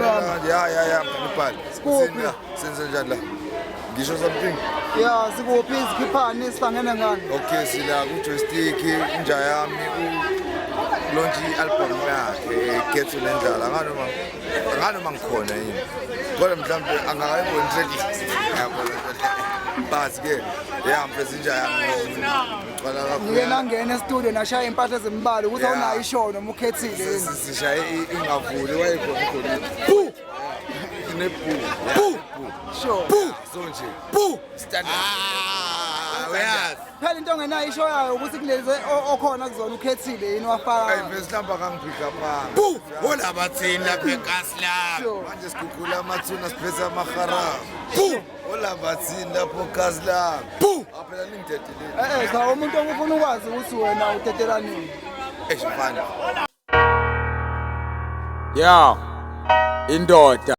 Ya, ngibhale. Senze njani la? Ngisho something. Ya, sikuphi izikhiphani sihlangene ngani? Okay, sila ku-joystick inja yami launch i-album yakhe Gethu Nendlala nganoma ngikhona yini. Kodwa mhlawumbe angakayiboni track yabona. Basi ke mfethu inja yami ngicela kakhulu. Ngike nangena e-studio nashaya impahla ezimbalwa ukuthi awunayo ishow noma ukhethile yini. Sishaye ingavuli wayekhona khona. Nephu. Sure. So nje. Stand Uyazi. Phela into ongenayo ishow yayo ukuthi kulezi okhona kuzona ukhethile yini wafaka. Hayi mfethu hlamba kangiphika phanga. Wona bathini lapha eKaSlam. Manje sikhukhula amathuna siphethe amahara. Ola bathini lapho eKaSlam. Phela ningidedile. Cha umuntu ongufuna ukwazi ukuthi wena utetela nini. Fine. Ya. Indoda.